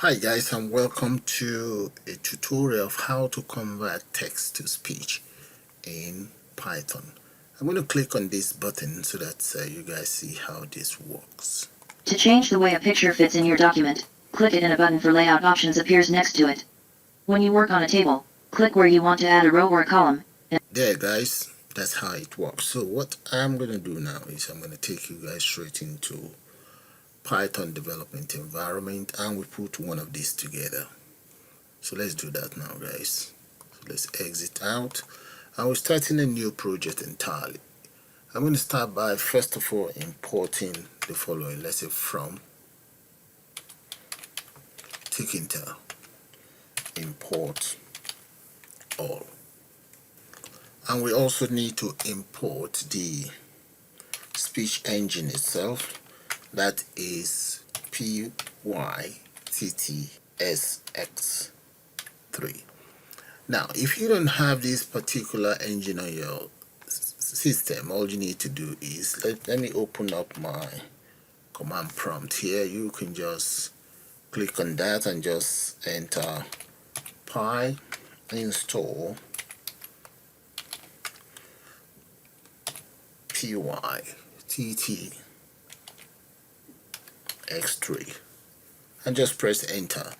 Hi guys, and welcome to a tutorial of how to convert text to speech in Python. I'm going to click on this button so that you guys see how this works. To change the way a picture fits in your document, click it and a button for layout options appears next to it. When you work on a table, click where you want to add a row or a column. There guys, that's how it works. So what I'm going to do now is I'm going to take you guys straight into Python development environment, and we put one of these together. So let's do that now guys. So let's exit out, and we're starting a new project entirely. I'm going to start by first of all importing the following. Let's say from, tick enter, import all. And we also need to import the speech engine itself, that is pyttsx3. Now if you don't have this particular engine on your system, all you need to do is let me open up my command prompt here. You can just click on that and just enter py install pyttsx3 and just press enter.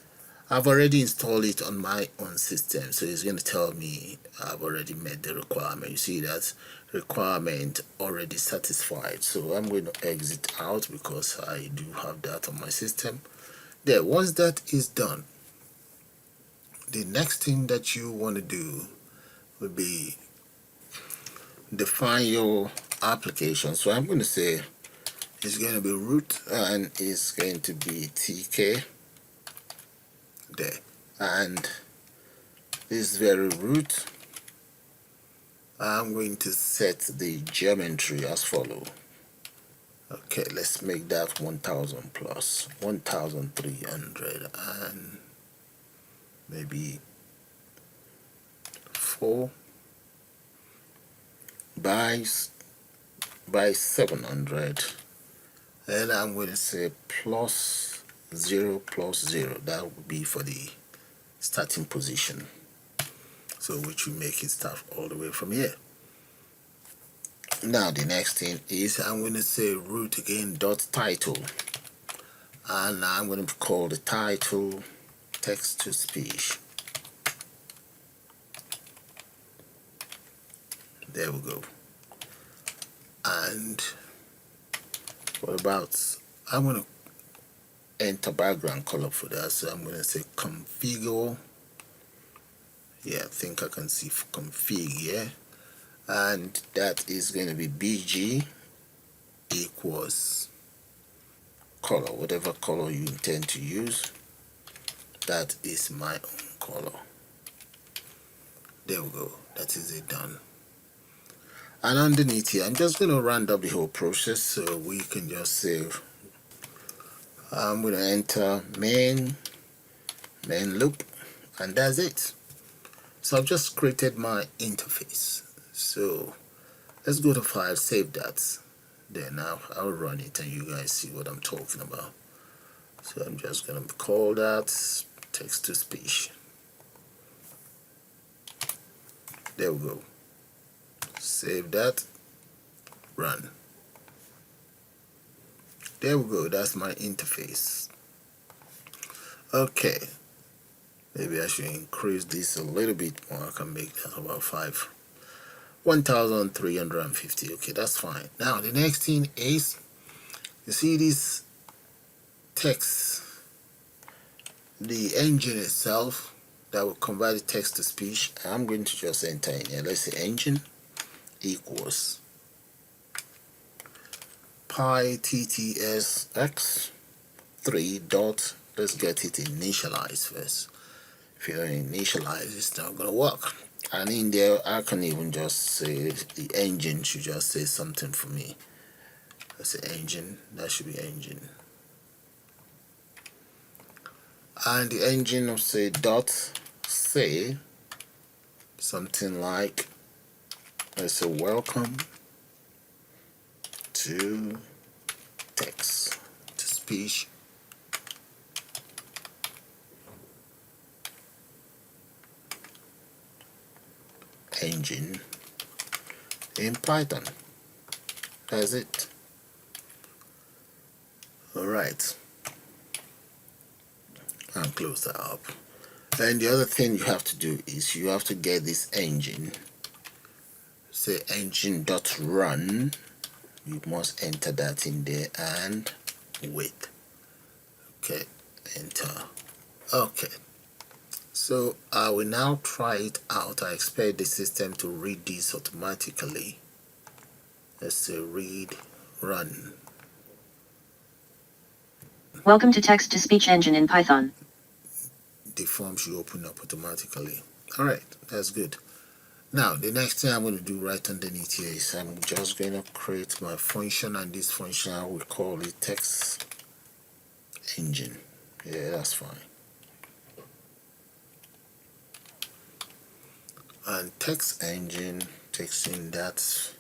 I've already installed it on my own system, so it's going to tell me I've already met the requirement. You see that requirement already satisfied, so I'm going to exit out because I do have that on my system. There, once that is done, the next thing that you want to do would be define your application. So I'm going to say it's going to be root and it's going to be tk there, and this very root I'm going to set the geometry as follow. Okay, let's make that 1000 plus 1300 and maybe 4 by 700, and I'm going to say plus 0 plus 0. That would be for the starting position, so which will make it start all the way from here. Now the next thing is I'm going to say root again dot title, and I'm going to call the title text to speech. There we go. And what about, I'm going to enter background color for that, so I'm going to say configure. Yeah, I think I can see config here, and that is going to be bg equals color, whatever color you intend to use. That is my own color. There we go, that is it done. And underneath here I'm just going to round up the whole process, so we can just say I'm going to enter main loop, and that's it. So I've just created my interface. So let's go to file, save that, then I'll run it and you guys see what I'm talking about. So I'm just going to call that text to speech. There we go. Save that, run. There we go, that's my interface. Okay, maybe I should increase this a little bit more. I can make that about 1350. Okay, that's fine. Now the next thing is, you see this text, the engine itself that will convert the text to speech. I'm going to just enter in here. Let's say engine equals pyttsx3 dot, let's get it initialized first. If you don't initialize, it's not gonna work. And in there I can even just say the engine should just say something for me. Let's say engine, that should be engine, and the engine will say dot say something like, let's say welcome to text to speech engine in Python. That's it. Alright, and close that up. And the other thing you have to do is you have to get this engine, say engine.run. You must enter that in there and wait. Okay, enter. Okay, so I will now try it out. I expect the system to read this automatically. Let's say read run. Welcome to text-to-speech engine in Python. The form should open up automatically. Alright, that's good. Now the next thing I'm going to do right underneath here is I'm just going to create my function, and this function I will call it text engine. Yeah, that's fine. And text engine takes in that,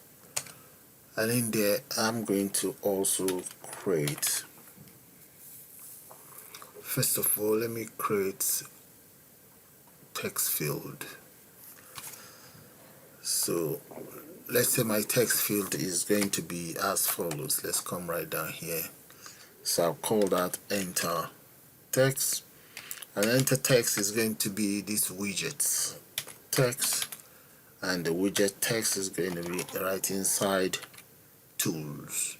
and in there I'm going to also create, first of all let me create text field. So let's say my text field is going to be as follows. Let's come right down here. So I'll call that enter text, and enter text is going to be this widget text, and the widget text is going to be right inside tools,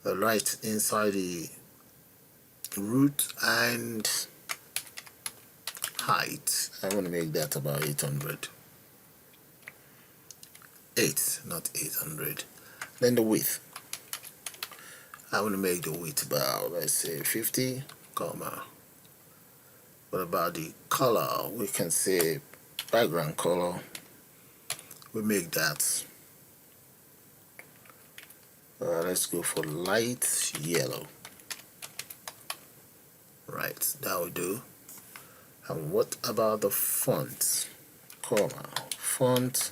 right inside the root and height. I want to make that about 800. 8, not 800. Then the width, I want to make the width about, let's say 50, comma. What about the color? We can say background color. We make that, let's go for light yellow. Right, that will do. And what about the font? Comma, font,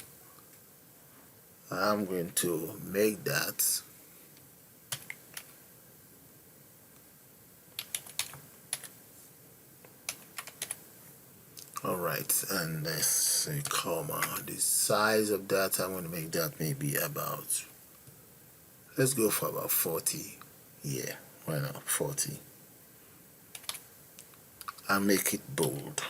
I'm going to make that alright, and let's say comma, the size of that I'm going to make that maybe about, let's go for about 40. Yeah, why not 40, and make it bold.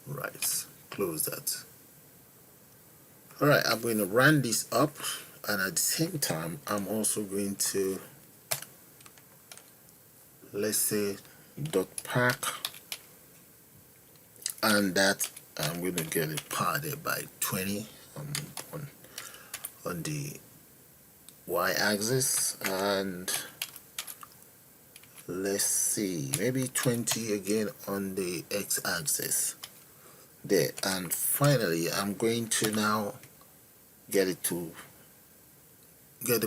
Right, close that. Alright, I'm going to run this up, and at the same time I'm also going to, let's say dot pack, and that I'm going to get it padded by 20 on the y-axis, and let's see, maybe 20 again on the x-axis there. And finally I'm going to now get the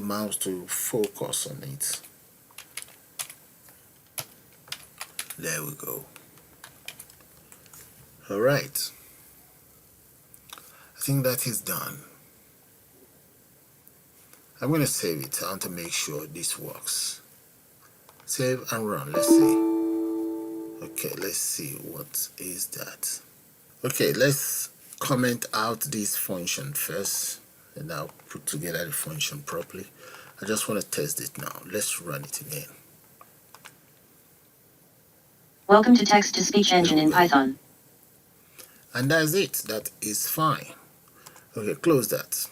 mouse to focus on it. There we go. Alright, I think that is done. I'm going to save it. I want to make sure this works. Save and run. Let's see. Okay, let's see what is that. Okay, let's comment out this function first, and I'll put together the function properly. I just want to test it now. Let's run it again. Welcome to text-to-speech engine in Python. And that's it. That is fine. Okay, close that.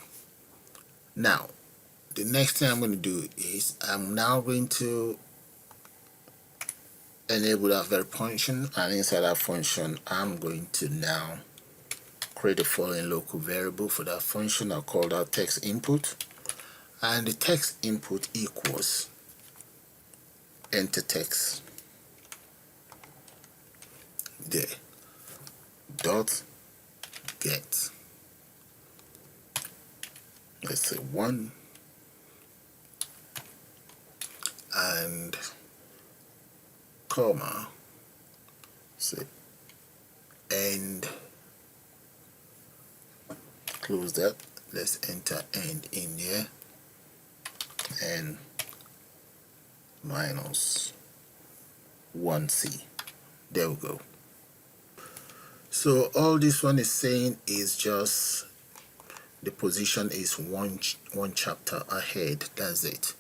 Now the next thing I'm going to do is I'm now going to enable that very function, and inside that function I'm going to now create a following local variable for that function. I'll call that text input, and the text input equals enter text there dot get, let's say 1, and comma, say end, close that. Let's enter end in there, and minus 1C. There we go. So all this one is saying is just the position is one chapter ahead. That's it.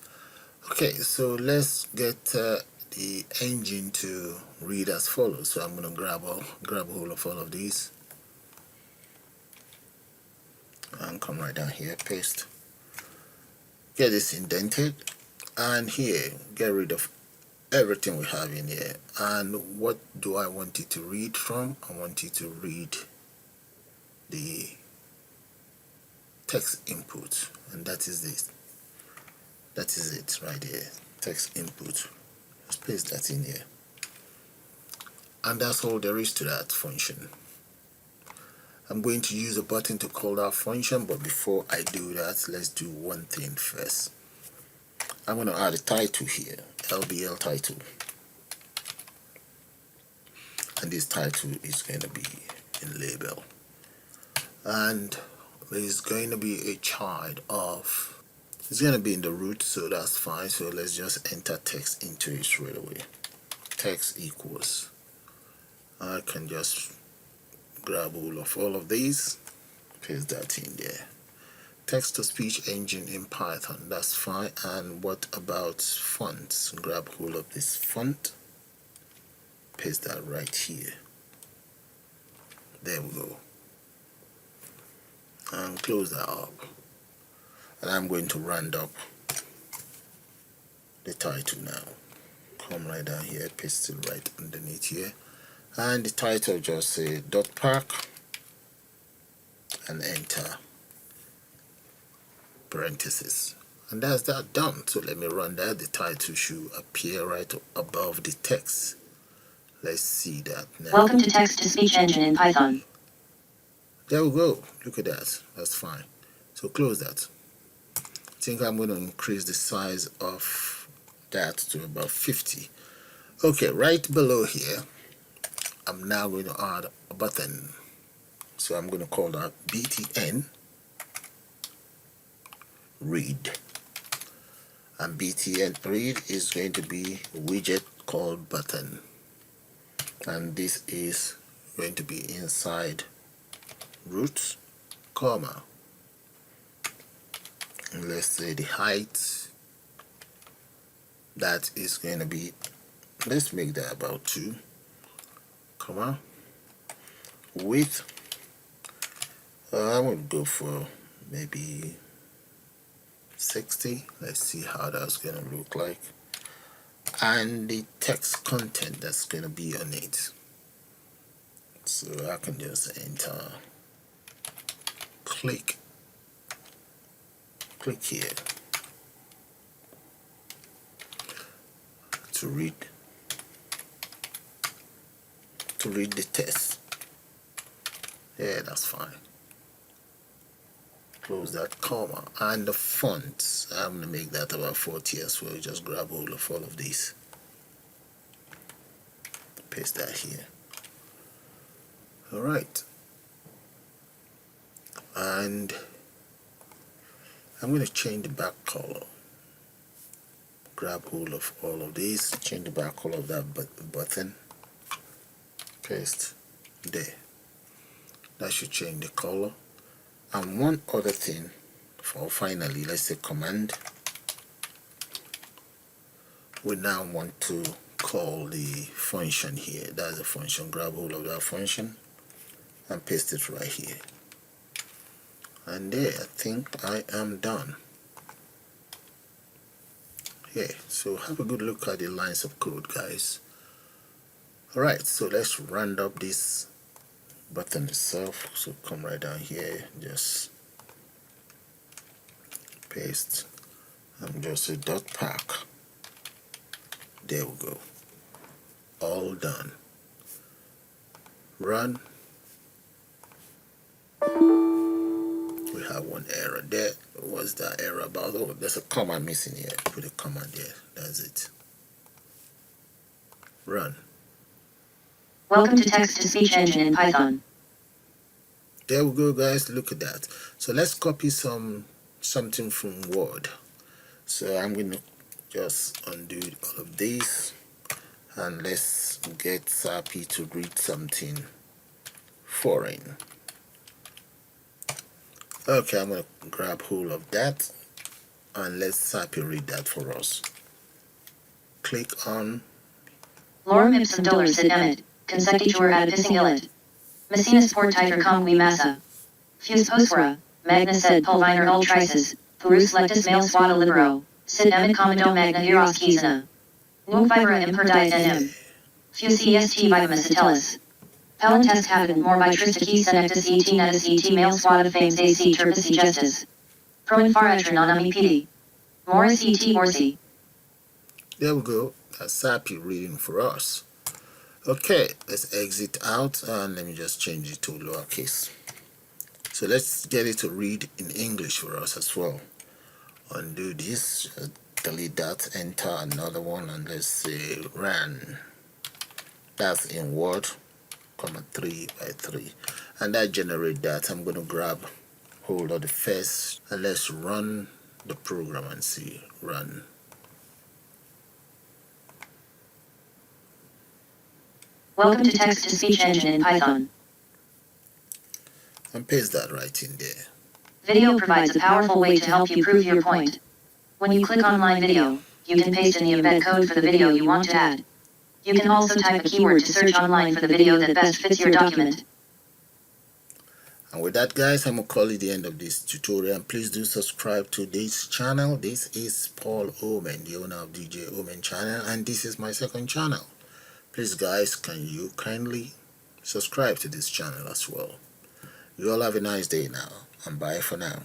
Okay, so let's get the engine to read as follows. So I'm going to grab a hold of all of these and come right down here, paste, get this indented, and here get rid of everything we have in here. And what do I want it to read from? I want it to read the text input, and that is this. That is it right here, text input. Let's paste that in here, and that's all there is to that function. I'm going to use a button to call that function, but before I do that, let's do one thing first. I'm going to add a title here, LBL title, and this title is going to be in label, and there's going to be a child of, it's going to be in the root, so that's fine. So let's just enter text into it straight away. Text equals, I can just grab all of these, paste that in there. Text to speech engine in Python, that's fine. And what about fonts? Grab hold of this font, paste that right here. There we go, and close that up. And I'm going to round up the title now. Come right down here, paste it right underneath here, and the title just say .park and enter parentheses, and that's that done. So let me run that. The title should appear right above the text. Let's see that now. Welcome to text to speech engine in Python. There we go. Look at that. That's fine. So close that. I think I'm going to increase the size of that to about 50. Okay, right below here, I'm now going to add a button. So I'm going to call that btn read. And btn read is going to be a widget called button. And this is going to be inside root, comma. And let's say the height, that is going to be, let's make that about 2, comma. Width, I would go for maybe 60. Let's see how that's going to look like. And the text content that's going to be on it. So I can just enter, click here to read the text. Yeah, that's fine. Close that, comma. And the fonts, I'm gonna make that about 40 as well. Just grab hold of all of these, paste that here. All right, and I'm going to change the back color. Grab hold of all of these, change the back color of that button, paste there. That should change the color. And one other thing, for finally, let's say command. We now want to call the function here. That's the function. Grab hold of that function and paste it right here. And there, I think I am done. Yeah, so have a good look at the lines of code, guys. Alright, so let's round up this button itself. So come right down here, just paste and just say .pack. There we go. All done. Run. We have one error there. What's that error about? Oh, there's a comma missing here. Put a comma there. That's it. Run. Welcome to text to speech engine in Python. There we go, guys. Look at that. So let's copy something from Word. So I'm going to just undo all of these and let's get Sappy to read something foreign. Okay, I'm going to grab hold of that and let Sappy read that for us. Click on Lorem ipsum dolor sit emet, consectitur ad pissing illit. Messina sport titer comqui massa. Fus posfera, magna sed pulviner ultrices, purus lectus male swada libero, sit emet commodo magna eros quisina. Nunc vivera imperdiet enim. Fus est vivamus satellis. Palentest habent more by tristaki senectus et natus et male swada fames ac turpisi gestis. Pro infara non amipidi. Morris et orsi. There we go. That's Sappy reading for us. Okay, let's exit out and let me just change it to lowercase. So let's get it to read in English for us as well. Undo this, delete that, enter another one, and let's say run. That's in Word, 3 by 3, and that generate that. I'm going to grab hold of the first and let's run the program and see. Run. Welcome to text-to-speech engine in Python. And paste that right in there. Video provides a powerful way to help you prove your point. When you click online video, you can paste in the embed code for the video you want to add. You can also type a keyword to search online for the video that best fits your document. And with that, guys, I'm going to call it the end of this tutorial. And please do subscribe to this channel. This is Paul Omen, the owner of DJ Omen channel, and this is my second channel. Please, guys, can you kindly subscribe to this channel as well. You all have a nice day now, and bye for now.